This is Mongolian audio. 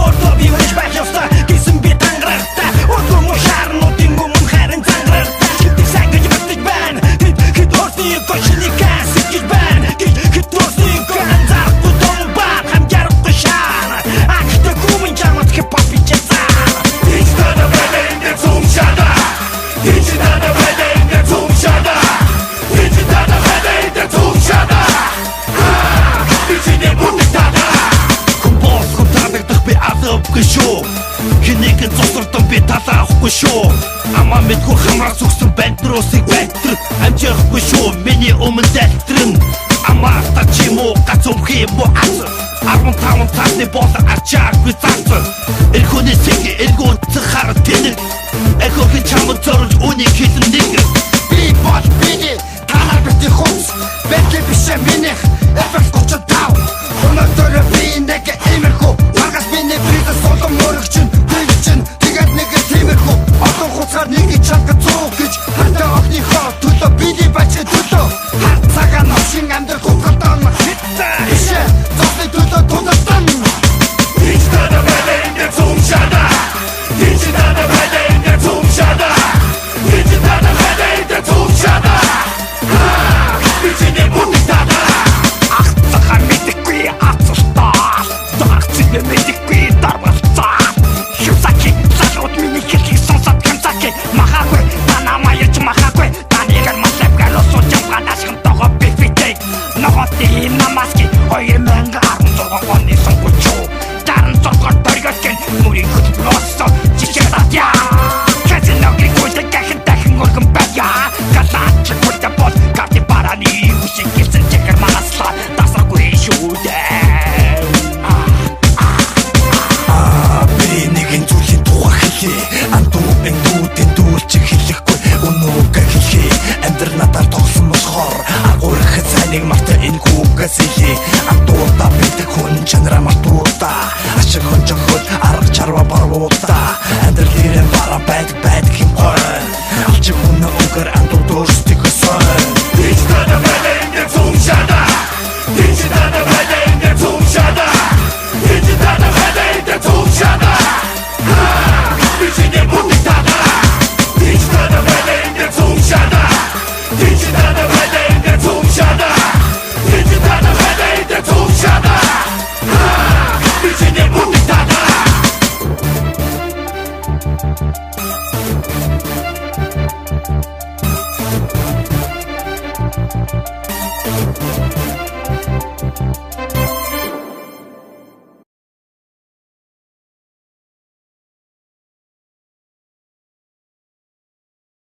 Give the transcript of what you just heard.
Orto bi wesh bach yosta, kism bi tangraqta, orto mo sharn o tingu mun kharin tangraq. шүү. Амаа мэдгүй хамраас өгсөн бандроосыг байтар амжихгүй шүү. Миний өмнө дэлтрэн амаа та чимөө гацомхи бо ас 15 цаасны болон арчаагүй цаасан эрхүүний сэнгэ эргүүн цахаар тэнэг эхөхийн чамд зорж үнийг хэлэн нэг би бол биний танаар бити хумс бэкэ бишэ минийх эфэс 35 өнөөдөр би нэг имэрхүү маргас миний приза солон мөрөгчин тэгчин тэгээд нэг тиймэрхүү олон хуцаар нэг чанга цог гэж хантаа огныхоо төлөө биний бачи төлөө хар цагаан новшин амдэр хукатан хитта ишэ зовны төлөө тунатан Digitada bedende tumshada Digitada bedende tumshada Digitada bedende tumshada Бичине бутигtada Ах цахаа мэдхгүй ацстаа Дагцыг мэдхгүй дарвалцаа Хюсаки залууд миний хэлхийг сонсоод хэмсаки махаагүй танамаа яч махаагүй танигар маслэвгэр осууд ямганаас хэмтогоо бифитэй Ноготи намаски 2016 оны сонгуучуу Даран зоргоор торгосон мөрийн хөтлөөсөө жижигдаа Казиногийн гүйдэг гахин дахин өргөн байя Галаач гүйдэг бол карти бараны үсэг гисэн чекер манаслаа тасаргүй шүү дээ Би нэгэн зүйлийн тухай хэлье Антуу эндүүдэн дүүлчих хэлэхгүй Өнөөг хэлье Амьдр надаар тогсон болохоор агуурах цайныг марта энэ гүгээс хэлье Антуудаа битэг хүн чанараа мартуудаа Ашиг хонжоход арга чарва барвуудаа Амьдр лирэн бара байдаг юм гой Алчиг хүн өгөр антуу дөрстик өсөн Digitada bedende tumshada Digitada bedende tumshada Digitada bedende tumshada Бичине бутигtada Digitada bedende tumshada Digitada bedende tumshada Digitada bedende tumshada Бичине бутигtada